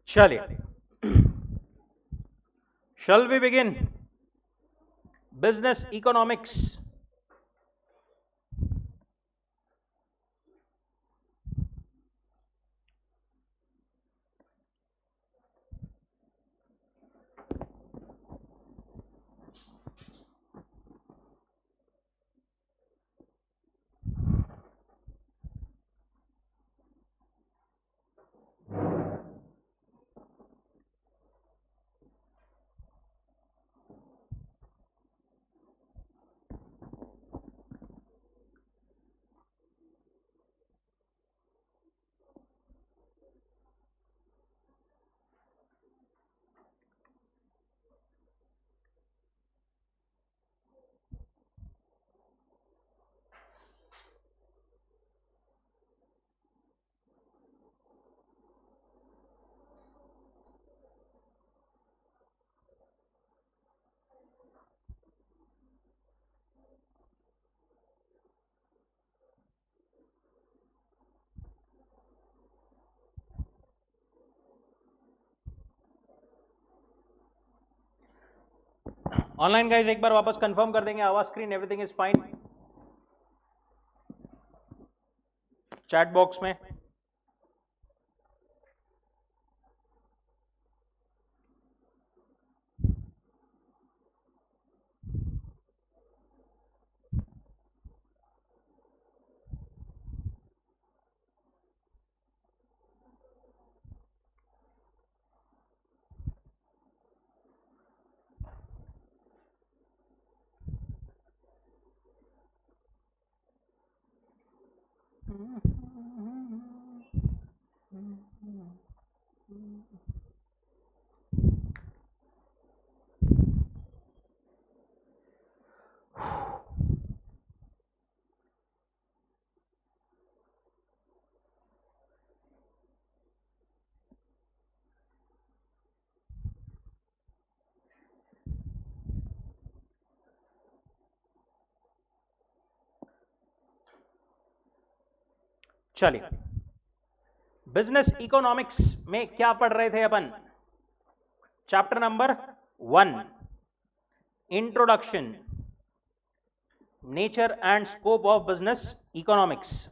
चलिए, shall we begin? Business economics. Online guys एक बार वापस कंफर्म कर देंगे, आवाज screen everything is fine chat box में। चलिए, बिजनेस इकोनॉमिक्स में क्या पढ़ रहे थे अपन? Chapter number 1, introduction, nature and scope of business economics.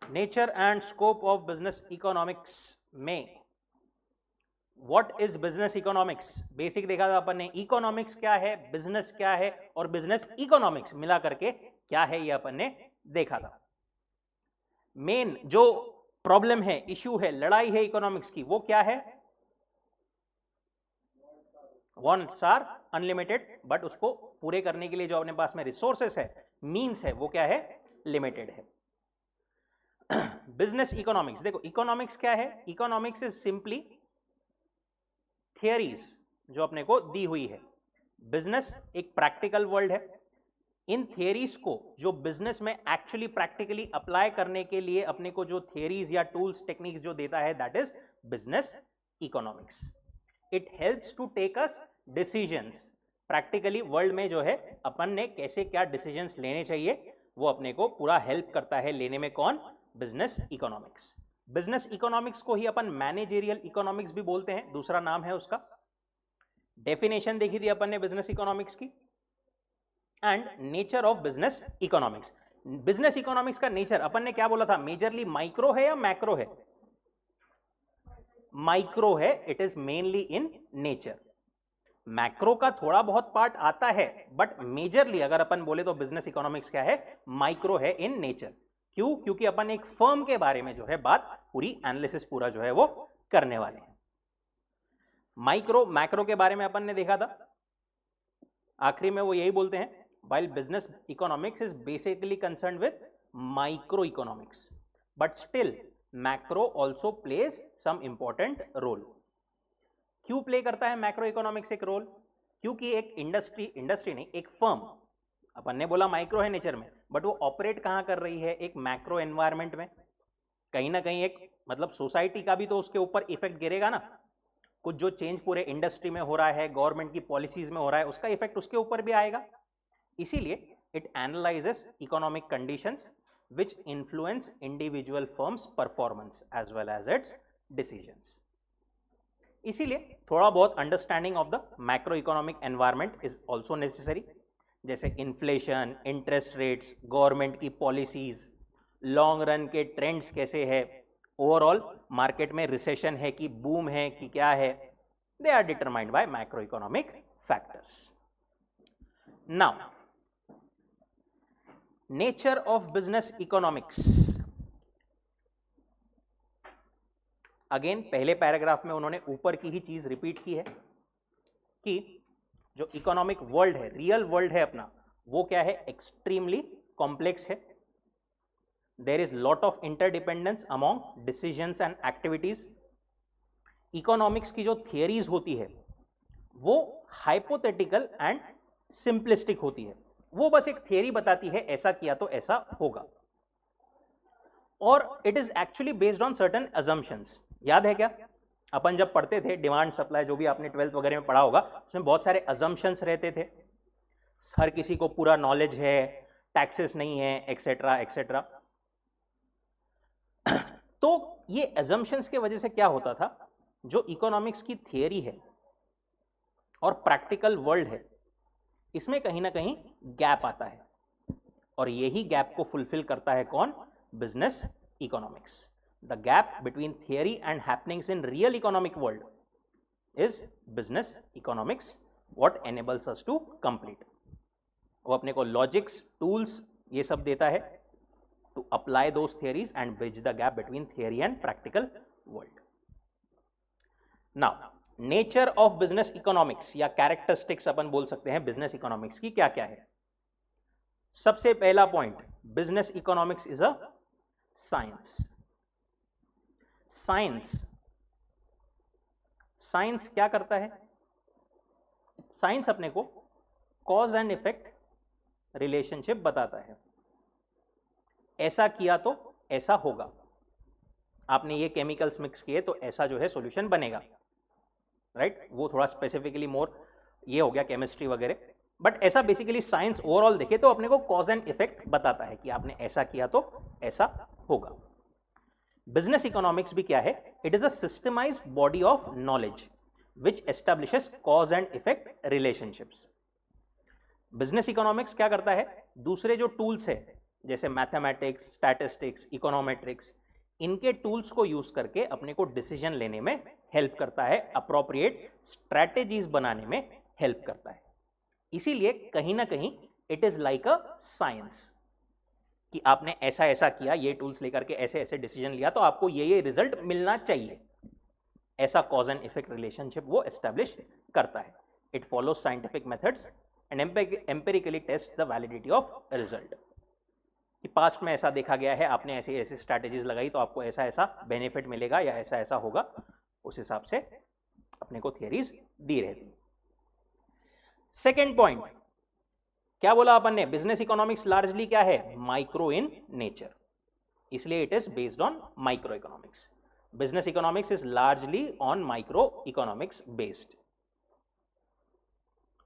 Nature and scope of business economics में what is business economics basic देखा था अपन ने। इकोनॉमिक्स क्या है, बिजनेस क्या है, और बिजनेस इकोनॉमिक्स मिला करके क्या है ये अपन ने देखा था। मेन जो प्रॉब्लम है, इशू है, लड़ाई है इकोनॉमिक्स की, वो क्या है? वांट्स आर अनलिमिटेड, बट उसको पूरे करने के लिए जो अपने पास में रिसोर्सेस है, मींस है, वो क्या है? लिमिटेड है। बिजनेस इकोनॉमिक्स देखो, इकोनॉमिक्स क्या है? इकोनॉमिक्स इज सिंपली थियरीज जो अपने को दी हुई है। बिजनेस एक प्रैक्टिकल वर्ल्ड है, इन थियरीज को जो बिजनेस में एक्चुअली प्रैक्टिकली अप्लाई करने के लिए अपने को जो थियरीज या टूल्स टेक्निक्स जो देता है, that is business economics. It helps to take us decisions. Practically world में जो है अपन ने कैसे क्या डिसीजंस लेने चाहिए, वो अपने को पूरा हेल्प करता है लेने में। कौन? Business economics. बिजनेस इकोनॉमिक्स को ही अपन मैनेजरियल इकोनॉमिक्स भी बोलते हैं, दूसरा नाम है उसका। डेफिनेशन देखी थी अपन ने बिजनेस इकोनॉमिक्स की। And nature of business economics. Business economics का नेचर अपन ने क्या बोला था? मेजरली माइक्रो है या मैक्रो है? माइक्रो है, it is mainly in nature. Macro का थोड़ा बहुत पार्ट आता है, बट मेजरली अगर अपन बोले तो बिजनेस इकोनॉमिक्स क्या है? माइक्रो है इन नेचर। क्यों? क्योंकि अपन एक फर्म के बारे में जो है बात पूरी एनालिसिस पूरा जो है वो करने वाले हैं। माइक्रो मैक्रो के बारे में अपन ने देखा था, आखिरी में वो यही बोलते हैं, while business economics is basically concerned with microeconomics, but still macro also plays some important role. क्यों प्ले करता है मैक्रो इकोनॉमिक्स एक रोल? क्योंकि एक इंडस्ट्री नहीं, एक फर्म, अपन ने बोला माइक्रो है नेचर में, बट वो ऑपरेट कहां कर रही है? एक मैक्रो एनवायरमेंट में। कहीं ना कहीं एक मतलब सोसाइटी का भी तो उसके ऊपर इफेक्ट गिरेगा ना। कुछ जो चेंज पूरे इंडस्ट्री में हो रहा है, गवर्नमेंट की पॉलिसीज में हो रहा है, उसका इफेक्ट उसके ऊपर भी आएगा। इसीलिए it analyses economic conditions which influence individual firms performance as well as its decisions. इसीलिए थोड़ा बहुत understanding of the macro economic environment is also necessary, जैसे इन्फ्लेशन, इंटरेस्ट रेट्स, गवर्नमेंट की पॉलिसीज, लॉन्ग रन के ट्रेंड्स कैसे है, overall market में recession है कि बूम है कि क्या है, they are determined by macro economic factors. Now nature of business economics. Again पहले पैराग्राफ में उन्होंने ऊपर की ही चीज रिपीट की है कि जो इकोनॉमिक वर्ल्ड है, रियल वर्ल्ड है अपना, वो क्या है, एक्सट्रीमली कॉम्प्लेक्स है. There is lot of interdependence among decisions and activities. Economics की जो थियरीज होती है वो हाइपोथेटिकल एंड सिंपलिस्टिक होती है. वो बस एक थियरी बताती है ऐसा किया तो ऐसा होगा, और it is actually based on certain assumptions. याद है क्या अपन जब पढ़ते थे डिमांड सप्लाई, जो भी आपने 12th वगैरह में पढ़ा होगा, उसमें बहुत सारे अजम्पशंस रहते थे. हर किसी को पूरा नॉलेज है, टैक्सेस नहीं है, एक्सेट्रा एक्सेट्रा. तो ये अजम्पशंस के वजह से क्या होता था, जो इकोनॉमिक्स की थियरी है और प्रैक्टिकल वर्ल्ड है, इसमें कहीं ना कहीं गैप आता है, और यही गैप को फुलफिल करता है कौन, business economics. The gap between theory and happenings in real economic world is business economics, what enables us to complete. वो अपने को लॉजिक्स, टूल्स, ये सब देता है to apply those theories and bridge the gap between theory and practical world. Now nature of business economics या characteristics अपन बोल सकते हैं बिजनेस इकोनॉमिक्स की क्या क्या है. सबसे पहला point, business economics is a science. Science क्या करता है, साइंस अपने को कॉज एंड इफेक्ट रिलेशनशिप बताता है. ऐसा किया तो ऐसा होगा, आपने ये केमिकल्स मिक्स किए तो ऐसा जो है सॉल्यूशन बनेगा, राइट. वो थोड़ा स्पेसिफिकली मोर ये हो गया केमिस्ट्री वगैरह, बट ऐसा बेसिकली साइंस ओवरऑल देखे तो अपने को कॉज एंड इफेक्ट बताता है कि आपने ऐसा किया तो ऐसा होगा. बिजनेस इकोनॉमिक्स भी क्या है, it is a systemised body of knowledge which establishes cause and effect relationships. Business economics क्या करता है, दूसरे जो टूल्स है जैसे मैथमेटिक्स, स्टैटिस्टिक्स, इकोनॉमेट्रिक्स, इनके टूल्स को यूज करके अपने को डिसीजन लेने में हेल्प करता है, अप्रोप्रिएट स्ट्रैटेजीज बनाने में हेल्प करता है. इसीलिए कहीं ना कहीं it is like a science कि आपने ऐसा ऐसा किया, ये टूल्स लेकर के ऐसे ऐसे डिसीजन लिया तो आपको ये रिजल्ट मिलना चाहिए. ऐसा कॉज एंड इफेक्ट रिलेशनशिप वो एस्टैब्लिश करता है. It follows scientific methods and empirically test the validity of result. कि पास्ट में ऐसा देखा गया है, आपने ऐसी ऐसी स्ट्रैटेजीज लगाई तो आपको ऐसा ऐसा बेनिफिट मिलेगा या ऐसा ऐसा होगा, उस हिसाब से अपने को थियरीज दी रहती. सेकेंड पॉइंट क्या बोला अपन ने, बिजनेस इकोनॉमिक्स लार्जली क्या है, माइक्रो इन नेचर, इसलिए it is based on micro economics. Business economics is largely on micro economics based.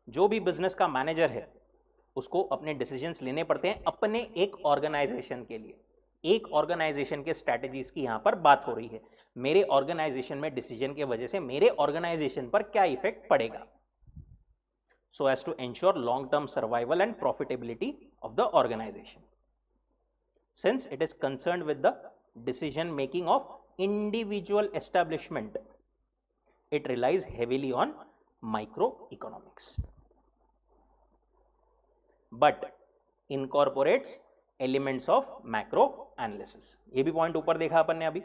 जो भी बिजनेस का मैनेजर है उसको अपने डिसीजंस लेने पड़ते हैं अपने एक ऑर्गेनाइजेशन के लिए. एक ऑर्गेनाइजेशन के स्ट्रैटेजीज की यहां पर बात हो रही है. मेरे ऑर्गेनाइजेशन में डिसीजन के वजह से मेरे ऑर्गेनाइजेशन पर क्या इफेक्ट पड़ेगा, so as to ensure long term survival and profitability of the organization. Since it is concerned with the decision making of individual establishment, it relies heavily on microeconomics, but incorporates elements of macro analysis. ये भी point ऊपर देखा अपन ने अभी.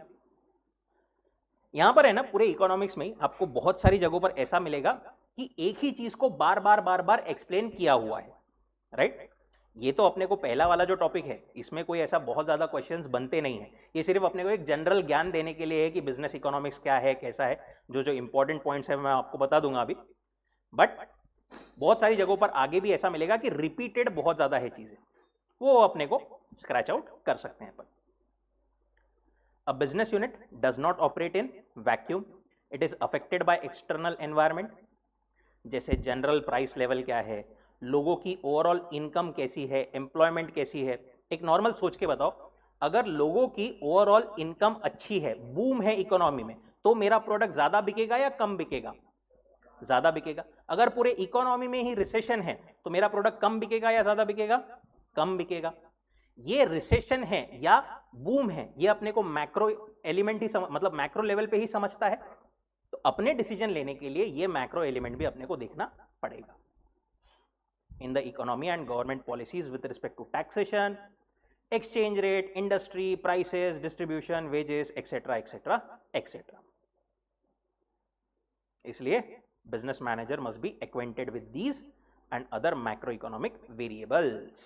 यहां पर है ना, पूरे इकोनॉमिक्स में आपको बहुत सारी जगहों पर ऐसा मिलेगा कि एक ही चीज को बार बार एक्सप्लेन किया हुआ है, राइट. ये तो अपने को पहला वाला जो टॉपिक है इसमें कोई ऐसा बहुत ज्यादा क्वेश्चंस बनते नहीं है. ये सिर्फ अपने को एक जनरल ज्ञान देने के लिए है कि बिजनेस इकोनॉमिक्स क्या है, कैसा है. जो जो इंपॉर्टेंट पॉइंट्स है मैं आपको बता दूंगा अभी, बट बहुत सारी जगहों पर आगे भी ऐसा मिलेगा कि रिपीटेड बहुत ज्यादा है चीजें, वो अपने को स्क्रैच आउट कर सकते हैं अपन. A business unit does not operate in vacuum. It is affected by external environment. जैसे जनरल प्राइस लेवल क्या है, लोगों की ओवरऑल इनकम कैसी है, एम्प्लॉयमेंट कैसी है। एक नॉर्मल सोच के बताओ, अगर लोगों की ओवरऑल इनकम अच्छी है, बूम है इकोनॉमी में, तो मेरा प्रोडक्ट ज्यादा बिकेगा या कम बिकेगा? ज्यादा बिकेगा। अगर पूरे इकोनॉमी में ही रिसेशन है तो मेरा प्रोडक्ट कम बिकेगा या ज्यादा बिकेगा? कम बिकेगा। ये रिसेशन है या बूम है, ये अपने को मैक्रो एलिमेंट ही मतलब मैक्रो लेवल पे ही समझता है, तो अपने डिसीजन लेने के लिए ये मैक्रो एलिमेंट भी अपने को देखना पड़ेगा। In the economy and government policies with respect to taxation, exchange rate, industry, prices, distribution, wages, etc. etc. etc. इसलिए business manager must be acquainted with these and other macroeconomic variables.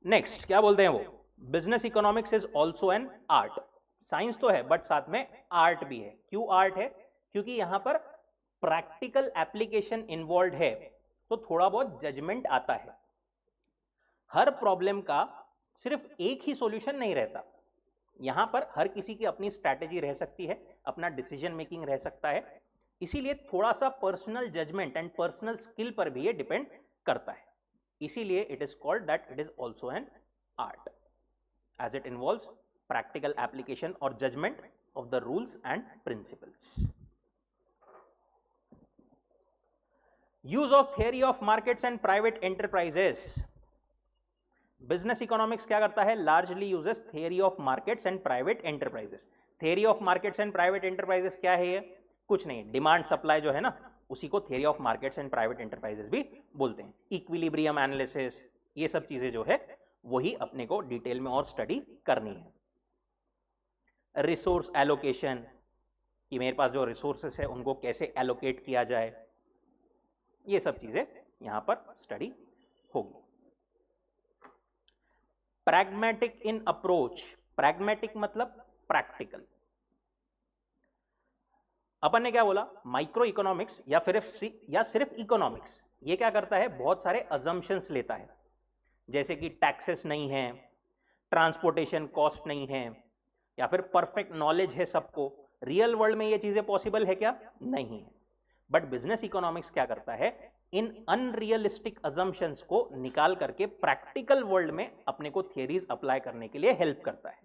Next क्या बोलते हैं वो, business economics is also an art. Science तो है but साथ में art भी है। क्यों आर्ट है? क्योंकि यहां पर प्रैक्टिकल एप्लीकेशन इन्वॉल्व है, तो थोड़ा बहुत जजमेंट आता है। हर प्रॉब्लम का सिर्फ एक ही सॉल्यूशन नहीं रहता, यहां पर हर किसी की अपनी स्ट्रैटेजी रह सकती है, अपना डिसीजन मेकिंग रह सकता है, इसीलिए थोड़ा सा personal judgement and personal skill पर भी ये डिपेंड करता है। इसीलिए it is called that it is also an art, as it involves practical application और judgement of the rules and principles. Use of theory of markets and private enterprises. Business economics क्या करता है? Largely uses theory of markets and private enterprises. Theory of markets and private enterprises क्या है? ये कुछ नहीं, demand supply जो है ना, उसी को theory of markets and private enterprises भी बोलते हैं। इक्विलिब्रियम एनालिसिस, ये सब चीजें जो है वही अपने को डिटेल में और स्टडी करनी है। रिसोर्स एलोकेशन, कि मेरे पास जो रिसोर्सेस है उनको कैसे एलोकेट किया जाए, ये सब चीजें यहां पर स्टडी होगी। प्रैग्मेटिक इन अप्रोच, प्रैग्मेटिक मतलब प्रैक्टिकल। अपन ने क्या बोला, माइक्रो इकोनॉमिक्स या सिर्फ इकोनॉमिक्स, ये क्या करता है? बहुत सारे अजम्पशंस लेता है, जैसे कि टैक्सेस नहीं है, ट्रांसपोर्टेशन कॉस्ट नहीं है, या फिर परफेक्ट नॉलेज है सबको। रियल वर्ल्ड में ये चीजें पॉसिबल है क्या? नहीं है। बट बिजनेस इकोनॉमिक्स क्या करता है? इन अनरियलिस्टिक अजम्पशंस को निकाल करके प्रैक्टिकल वर्ल्ड में अपने को थियरीज अप्लाई करने के लिए हेल्प करता है।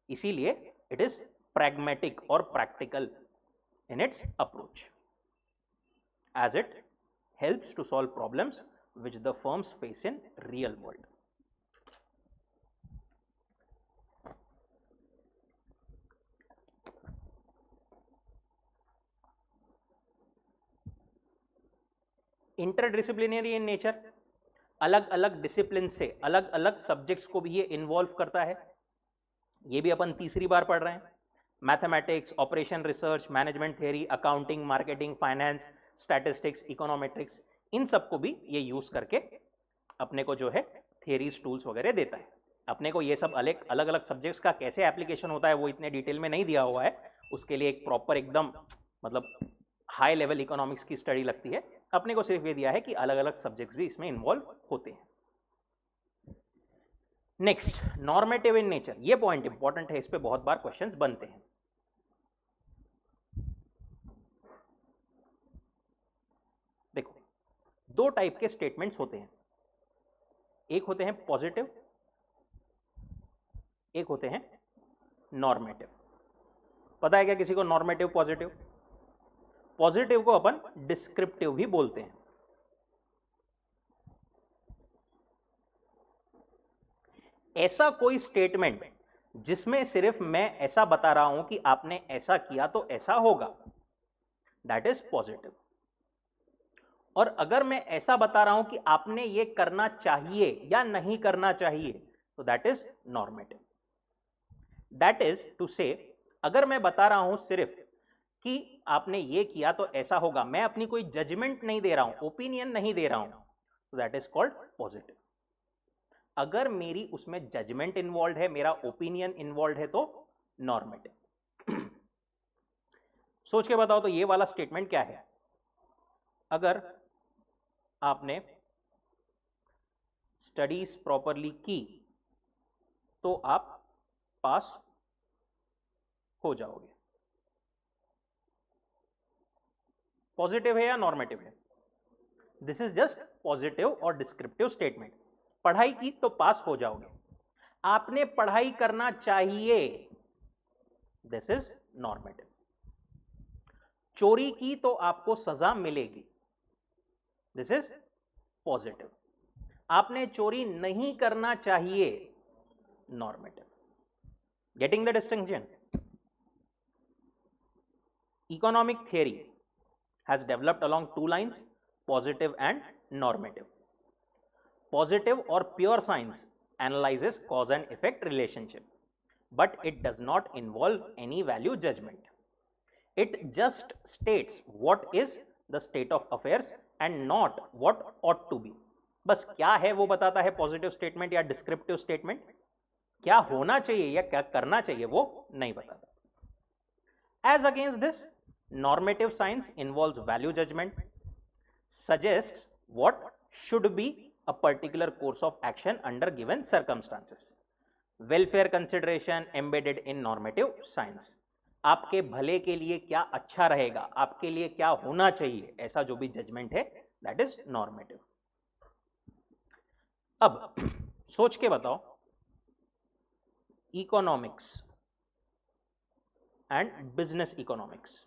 इसीलिए it is pragmatic or practical in its approach, as it helps to solve problems which the firms face in real world. Interdisciplinary in nature, अलग अलग डिसिप्लिन से अलग अलग सब्जेक्ट्स को भी ये इन्वॉल्व करता है। ये भी अपन तीसरी बार पढ़ रहे हैं। Mathematics, operation research, management theory, accounting, marketing, finance, statistics, econometrics, इन सबको भी ये यूज करके अपने को जो है थियरीज, टूल्स वगैरह देता है। अपने को ये सब अलग अलग सब्जेक्ट्स का कैसे एप्लीकेशन होता है वो इतने डिटेल में नहीं दिया हुआ है, उसके लिए एक प्रॉपर एकदम मतलब हाई लेवल इकोनॉमिक्स की स्टडी लगती है। अपने को सिर्फ ये दिया है कि अलग अलग सब्जेक्ट्स भी इसमें इन्वॉल्व होते हैं। नेक्स्ट, नॉर्मेटिव इन नेचर, ये पॉइंट इंपॉर्टेंट है, इस पे बहुत बार क्वेश्चंस बनते हैं। देखो, दो टाइप के स्टेटमेंट्स होते हैं, एक होते हैं पॉजिटिव, एक होते हैं नॉर्मेटिव। पता है क्या किसी को नॉर्मेटिव, पॉजिटिव? पॉजिटिव को अपन डिस्क्रिप्टिव भी बोलते हैं। ऐसा कोई स्टेटमेंट जिसमें सिर्फ मैं ऐसा बता रहा हूं कि आपने ऐसा किया तो ऐसा होगा, दैट इज पॉजिटिव। और अगर मैं ऐसा बता रहा हूं कि आपने ये करना चाहिए या नहीं करना चाहिए, तो that is normative. That is to say, अगर मैं बता रहा हूं सिर्फ कि आपने ये किया तो ऐसा होगा, मैं अपनी कोई जजमेंट नहीं दे रहा हूं, ओपिनियन नहीं दे रहा हूं, तो दैट इज कॉल्ड पॉजिटिव। अगर मेरी उसमें जजमेंट इन्वॉल्व है, मेरा ओपिनियन इन्वॉल्व है, तो नॉर्मेटिव। सोच के बताओ तो ये वाला स्टेटमेंट क्या है? अगर आपने स्टडीज प्रॉपरली की तो आप पास हो जाओगे। पॉजिटिव है या नॉर्मेटिव है? दिस इज जस्ट पॉजिटिव और डिस्क्रिप्टिव स्टेटमेंट। पढ़ाई की तो पास हो जाओगे, आपने पढ़ाई करना चाहिए, दिस इज नॉर्मेटिव। चोरी की तो आपको सजा मिलेगी, दिस इज पॉजिटिव। आपने चोरी नहीं करना चाहिए, normative. Getting the distinction? Economic theory has developed along two lines, positive and normative. Positive or pure science analyzes cause and effect relationship, but it does not involve any value judgment. It just states what is the state of affairs and not what ought to be. बस क्या है वो बताता है positive statement या descriptive statement, क्या होना चाहिए या क्या करना चाहिए वो नहीं बताता। As against this, normative science involves value judgment, suggests what should be a particular course of action under given circumstances. Welfare consideration embedded in normative science. आपके भले के लिए क्या अच्छा रहेगा, आपके लिए क्या होना चाहिए, ऐसा जो भी जजमेंट है, दैट इज नॉर्मेटिव। अब सोच के बताओ, इकोनॉमिक्स एंड बिजनेस इकोनॉमिक्स,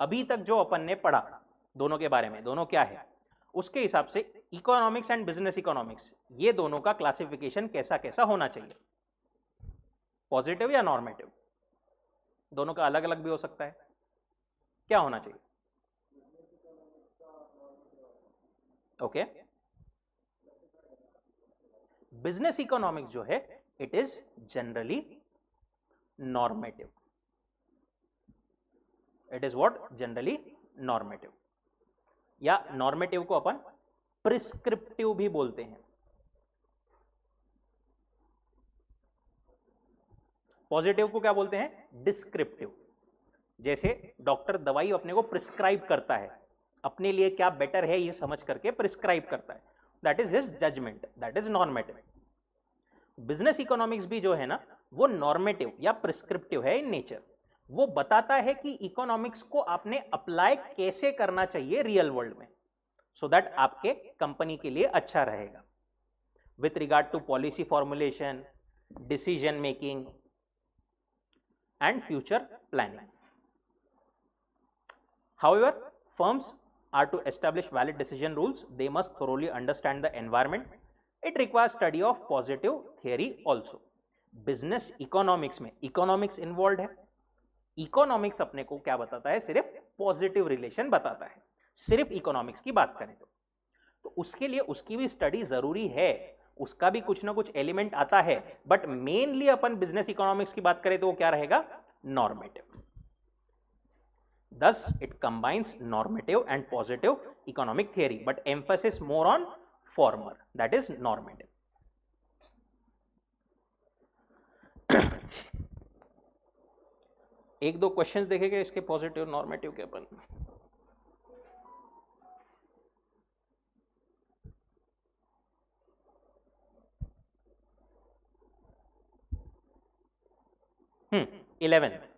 अभी तक जो अपन ने पढ़ा दोनों के बारे में, दोनों क्या है, उसके हिसाब से इकोनॉमिक्स एंड बिजनेस इकोनॉमिक्स, ये दोनों का क्लासिफिकेशन कैसा कैसा होना चाहिए? पॉजिटिव या नॉर्मेटिव? दोनों का अलग अलग भी हो सकता है, क्या होना चाहिए? ओके, बिजनेस इकोनॉमिक्स जो है it is generally normative, it is what? Generally normative, या नॉर्मेटिव को अपन प्रिस्क्रिप्टिव भी बोलते हैं। पॉजिटिव को क्या बोलते हैं? डिस्क्रिप्टिव। जैसे डॉक्टर दवाई अपने को प्रिस्क्राइब करता है, अपने लिए क्या बेटर है ये समझ करके प्रिस्क्राइब करता है, that is his judgement, that is normative. Business economics भी जो है ना, वो नॉर्मेटिव या प्रिस्क्रिप्टिव है इन नेचर। वो बताता है कि इकोनॉमिक्स को आपने अप्लाई कैसे करना चाहिए रियल वर्ल्ड में, सो दैट आपके कंपनी के लिए अच्छा रहेगा, with regard to policy formulation, decision making and future planning. However, firms are to establish valid decision rules, they must thoroughly understand the environment. It requires study of positive theory also. Business economics में economics involve है। Economics अपने को क्या बताता है? सिर्फ positive relation बताता है, सिर्फ इकोनॉमिक्स की बात करें तो उसके लिए उसकी भी स्टडी जरूरी है, उसका भी कुछ ना कुछ एलिमेंट आता है, but mainly upon business economics की बात करें तो वो क्या रहेगा? Normative. Thus, it combines normative and positive economic theory, but emphasis more on former, that is normative. एक दो क्वेश्चंस देखेंगे इसके पॉजिटिव नॉर्मेटिव के अपन। हम्म, 11th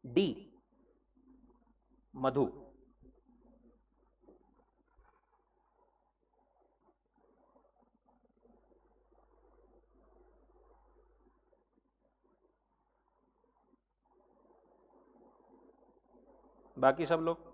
डी, मधु। बाकी सब लोग?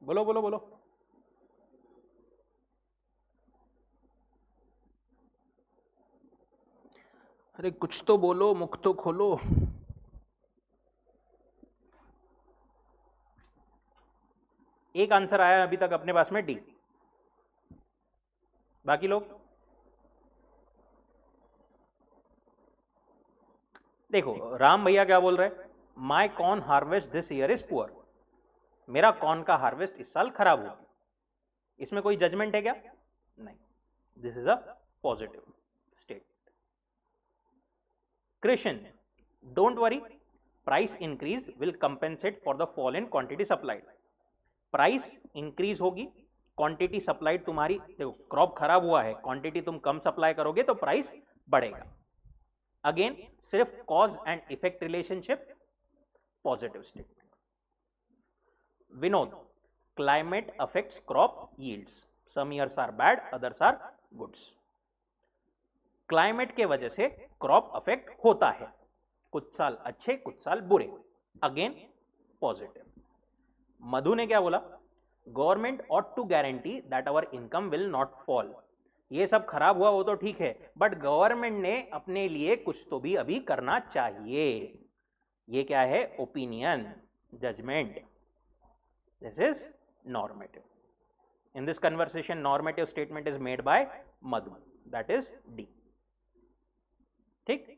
बोलो बोलो बोलो। अरे कुछ तो बोलो, मुख तो खोलो। एक आंसर आया अभी तक अपने पास में, डी। बाकी लोग? देखो राम भैया क्या बोल रहे हैं, my corn harvest this year is poor, मेरा कॉर्न का हार्वेस्ट इस साल खराब हुआ। इसमें कोई जजमेंट है क्या? नहीं, this is a positive state. Krishna, don't worry, price increase will compensate for the fall in quantity supplied. Price increase होगी, क्वांटिटी सप्लाइड तुम्हारी, देखो क्रॉप खराब हुआ है, क्वांटिटी तुम कम सप्लाई करोगे तो प्राइस बढ़ेगा। अगेन सिर्फ cause and effect relationship, positive statement. Vinod, climate affects crop yields, some years are bad others are goods. Climate के वजह से क्रॉप अफेक्ट होता है, कुछ साल अच्छे कुछ साल बुरे, अगेन पॉजिटिव। मधु ने क्या बोला, government ought to guarantee that our income will not fall. ये सब खराब हुआ वो तो ठीक है, बट गवर्नमेंट ने अपने लिए कुछ तो भी अभी करना चाहिए। ये क्या है? Opinion, judgement. This is normative. In this conversation normative statement is made by Madhu, that is D. ठीक,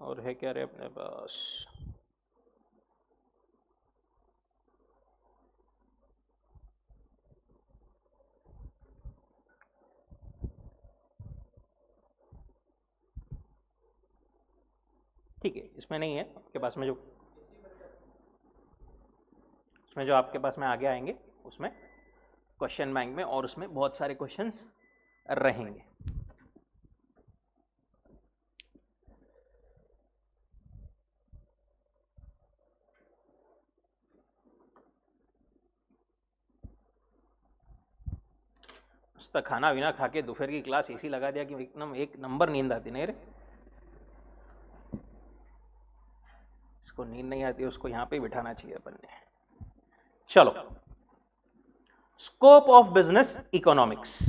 और है क्या रे अपने पास? ठीक है, इसमें नहीं है आपके पास में, जो आपके पास में आगे आएंगे उसमें क्वेश्चन बैंक में, और उसमें बहुत सारे क्वेश्चंस रहेंगे। उसका खाना विना खा के दोपहर की क्लास ऐसी लगा दिया कि एकदम एक नंबर नींद आती नहीं रे। इसको नींद नहीं आती, उसको यहां पे बिठाना चाहिए अपन ने। चलो, स्कोप ऑफ बिजनेस इकोनॉमिक्स।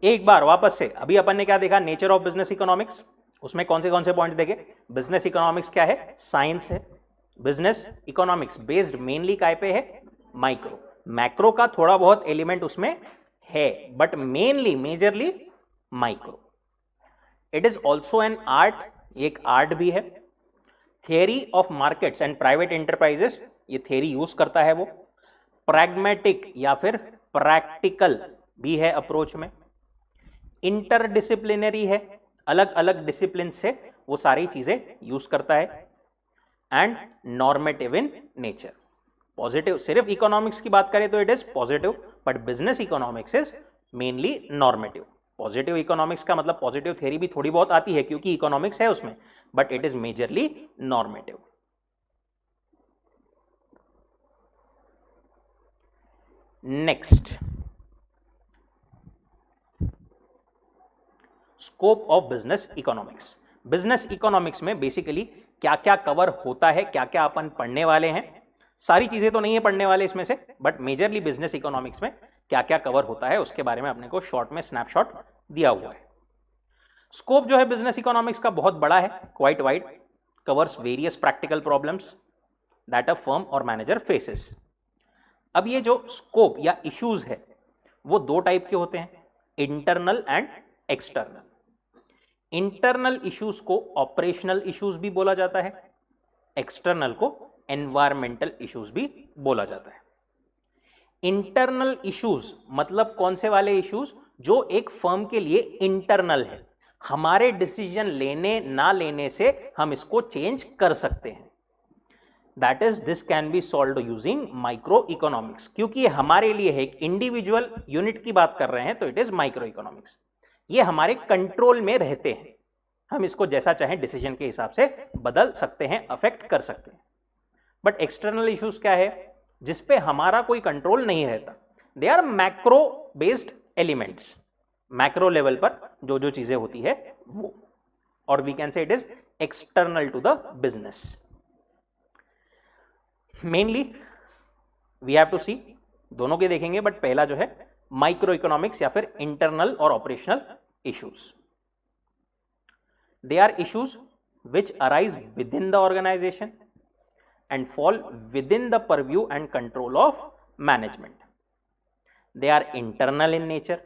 एक बार वापस से, अभी अपन ने क्या देखा? Nature of business economics. उसमें कौन से पॉइंट देखे? बिजनेस इकोनॉमिक्स क्या है? साइंस है। बिजनेस इकोनॉमिक्स बेस्ड मेनली काय पे है? माइक्रो। मैक्रो का थोड़ा बहुत एलिमेंट उसमें है, but mainly majorly micro. It is also an art, एक आर्ट भी है। Theory of markets and private enterprises, ये थियरी यूज करता है वो। प्रैग्मेटिक या फिर प्रैक्टिकल भी है अप्रोच में। इंटरडिसिप्लिनरी है, अलग अलग डिसिप्लिन से वो सारी चीजें यूज करता है। And normative in nature. Positive, सिर्फ इकोनॉमिक्स की बात करें तो it is positive, but business economics is mainly normative. Positive economics का मतलब पॉजिटिव थ्योरी भी थोड़ी बहुत आती है क्योंकि इकोनॉमिक्स है उसमें, but it is majorly normative. Next, scope of business economics. Business economics में बेसिकली क्या क्या कवर होता है, क्या क्या अपन पढ़ने वाले हैं। सारी चीजें तो नहीं है पढ़ने वाले इसमें से, बट मेजरली बिजनेस इकोनॉमिक्स में क्या क्या कवर होता है उसके बारे में अपने को शॉर्ट में स्नैपशॉट दिया हुआ है। स्कोप जो है बिजनेस इकोनॉमिक्स का बहुत बड़ा है, quite wide, covers various practical problems that a firm और मैनेजर फेसेस। अब ये जो स्कोप या इश्यूज है वो दो टाइप के होते हैं, internal and external. Internal issues को ऑपरेशनल इश्यूज भी बोला जाता है, एक्सटर्नल को एनवायरमेंटल इश्यूज भी बोला जाता है। इंटरनल इश्यूज मतलब कौन से वाले इश्यूज? जो एक फर्म के लिए इंटरनल है, हमारे डिसीजन लेने ना लेने से हम इसको चेंज कर सकते हैं। That is, this can be solved using micro economics. क्योंकि ये हमारे लिए है, एक इंडिविजुअल यूनिट की बात कर रहे हैं तो इट इज माइक्रो इकोनॉमिक्स। ये हमारे कंट्रोल में रहते हैं, हम इसको जैसा चाहें डिसीजन के हिसाब से बदल सकते हैं, अफेक्ट कर सकते हैं। बट एक्सटर्नल इश्यूज क्या है? जिसपे हमारा कोई कंट्रोल नहीं रहता। They are macro based elements, macro level पर जो जो चीजें होती है वो, और we can say it is external to the business. Mainly we have to see, दोनों के देखेंगे, बट पहला जो है माइक्रो इकोनॉमिक्स या फिर इंटरनल और operational issues. They are issues which arise within the organization and fall within the purview and control of management. They are internal in nature.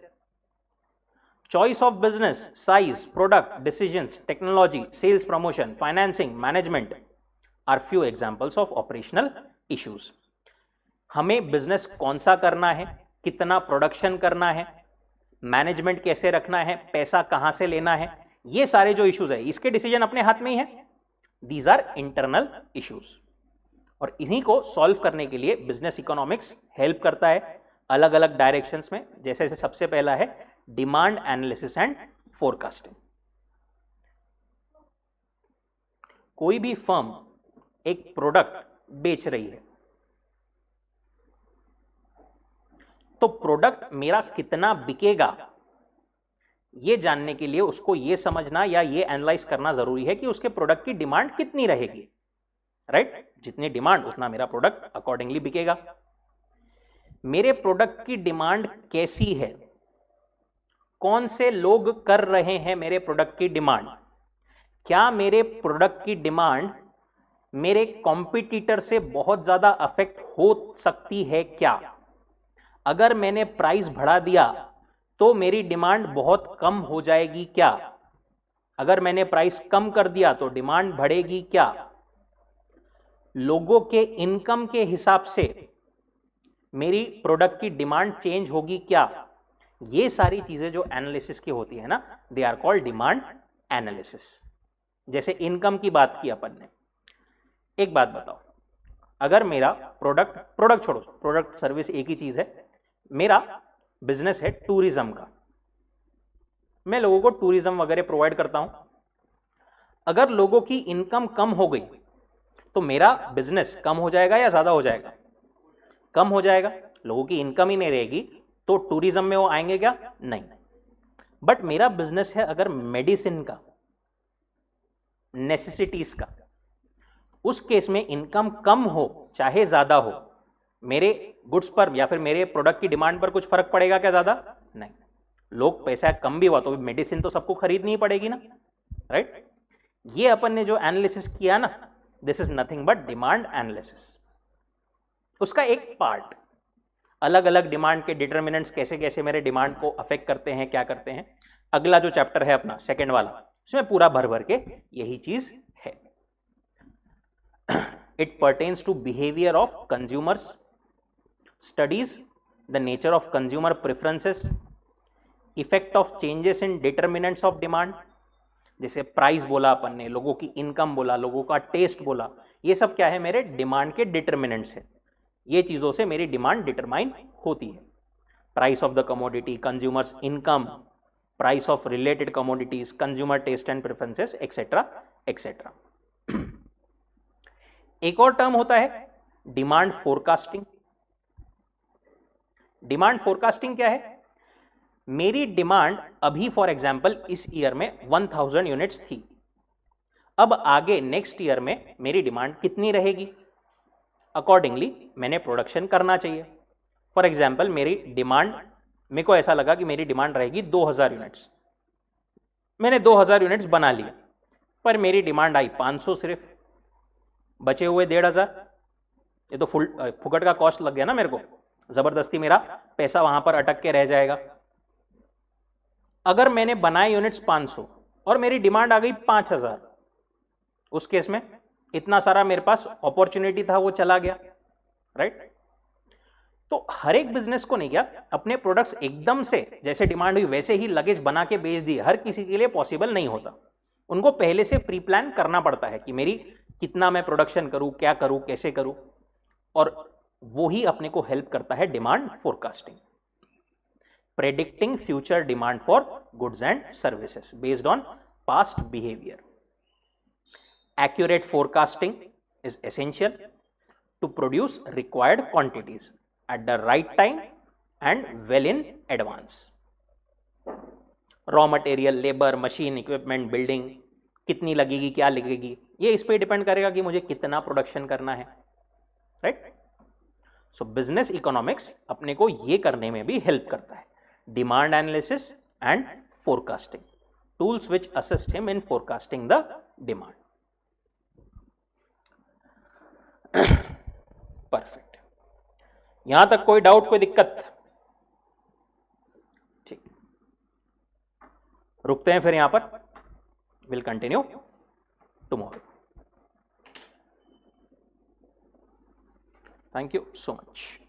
Choice of business, size, product, decisions, technology, sales, promotion, financing, management are few examples of operational issues. हमें business कौन सा करना है, कितना production करना है, management कैसे रखना है, पैसा कहां से लेना है, ये सारे जो इश्यूज है इसके डिसीजन अपने हाथ में ही है. दीज आर इंटरनल इश्यूज और इन्हीं को सॉल्व करने के लिए बिजनेस इकोनॉमिक्स हेल्प करता है अलग अलग डायरेक्शंस में. जैसे सबसे पहला है डिमांड एनालिसिस एंड फोरकास्टिंग. कोई भी फर्म एक प्रोडक्ट बेच रही है तो प्रोडक्ट मेरा कितना बिकेगा ये जानने के लिए उसको ये समझना या ये एनालाइज करना जरूरी है कि उसके प्रोडक्ट की डिमांड कितनी रहेगी. राइट? जितनी डिमांड उतना मेरा प्रोडक्ट अकॉर्डिंगली बिकेगा. मेरे प्रोडक्ट की डिमांड कैसी है, कौन से लोग कर रहे हैं मेरे प्रोडक्ट की डिमांड, क्या मेरे प्रोडक्ट की डिमांड मेरे कॉम्पिटिटर से बहुत ज्यादा अफेक्ट हो सकती है क्या. अगर मैंने प्राइस बढ़ा दिया तो मेरी डिमांड बहुत कम हो जाएगी क्या. अगर मैंने प्राइस कम कर दिया तो डिमांड बढ़ेगी क्या. लोगों के इनकम के हिसाब से मेरी प्रोडक्ट की डिमांड चेंज होगी क्या. ये सारी चीजें जो एनालिसिस की होती है ना, they are called demand analysis. जैसे इनकम की बात की अपन ने. एक बात बताओ, अगर मेरा प्रोडक्ट छोड़ो, प्रोडक्ट सर्विस एक ही चीज है. मेरा बिजनेस है टूरिज्म का, मैं लोगों को टूरिज्म वगैरह प्रोवाइड करता हूं. अगर लोगों की इनकम कम हो गई तो मेरा बिजनेस कम हो जाएगा या ज्यादा हो जाएगा. कम हो जाएगा. लोगों की इनकम ही नहीं रहेगी तो टूरिज्म में वो आएंगे क्या, नहीं. बट मेरा बिजनेस है अगर मेडिसिन का, नेसेसिटीज का, उस केस में इनकम कम हो चाहे ज्यादा हो, मेरे गुड्स पर या फिर मेरे प्रोडक्ट की डिमांड पर कुछ फर्क पड़ेगा क्या ज्यादा, नहीं. लोग पैसा कम भी हुआ तो मेडिसिन तो सबको खरीदनी ही पड़ेगी ना. राइट? ये अपन ने जो एनालिसिस किया ना, this is nothing but demand analysis. उसका एक पार्ट, अलग अलग डिमांड के डिटर्मिनेंट्स कैसे कैसे मेरे डिमांड को अफेक्ट करते हैं, क्या करते हैं. अगला जो चैप्टर है अपना सेकंड वाला, उसमें पूरा भर भर के यही चीज है. It pertains to behaviour of consumers, studies the nature of consumer preferences, effect of changes in determinants of demand. जैसे प्राइस बोला अपन ने, लोगों की इनकम बोला, लोगों का टेस्ट बोला, ये सब क्या है, मेरे डिमांड के डिटर्मिनेंट्स है. ये चीजों से मेरी डिमांड डिटरमाइन होती है. Price of the commodity, consumers income, price of related commodities, consumer taste and preferences, etcetera etcetera. एक और टर्म होता है डिमांड फोरकास्टिंग. डिमांड फोरकास्टिंग क्या है? मेरी डिमांड अभी फॉर एग्जांपल इस ईयर में 1000 यूनिट्स थी. अब आगे नेक्स्ट ईयर में मेरी डिमांड कितनी रहेगी, अकॉर्डिंगली मैंने प्रोडक्शन करना चाहिए. फॉर एग्जांपल मेरी डिमांड, मेरे को ऐसा लगा कि मेरी डिमांड रहेगी 2000 यूनिट्स. मैंने 2000 यूनिट्स बना लिया, पर मेरी डिमांड आई 500 सिर्फ, बचे हुए 1500. ये तो फुकट का कॉस्ट लग गया ना मेरे को, जबरदस्ती मेरा पैसा वहां पर अटक के रह जाएगा. अगर मैंने बनाए यूनिट्स 500 और मेरी डिमांड आ गई 5000, उस केस में इतना सारा मेरे पास अपॉर्चुनिटी था वो चला गया. राइट? तो हर एक बिजनेस को नहीं क्या अपने प्रोडक्ट्स एकदम से जैसे डिमांड हुई वैसे ही लगेज बना के बेच दिए, हर किसी के लिए पॉसिबल नहीं होता. उनको पहले से प्री प्लान करना पड़ता है कि मेरी कितना मैं प्रोडक्शन करूं, क्या करूं, कैसे करूं, और वो ही अपने को हेल्प करता है demand forecasting. Predicting future demand for goods and services based on past behaviour. Accurate forecasting is essential to produce required quantities at the right time and well in advance. Raw material, labor, machine, equipment, building कितनी लगेगी, क्या लगेगी, ये इस पे depend करेगा कि मुझे कितना प्रोडक्शन करना है. राइट? सो बिजनेस इकोनॉमिक्स अपने को ये करने में भी हेल्प करता है. Demand analysis and forecasting, tools which assist him in forecasting the demand. यहां तक कोई डाउट, कोई दिक्कत? ठीक, रुकते हैं फिर यहां पर, will continue tomorrow. Thank you so much.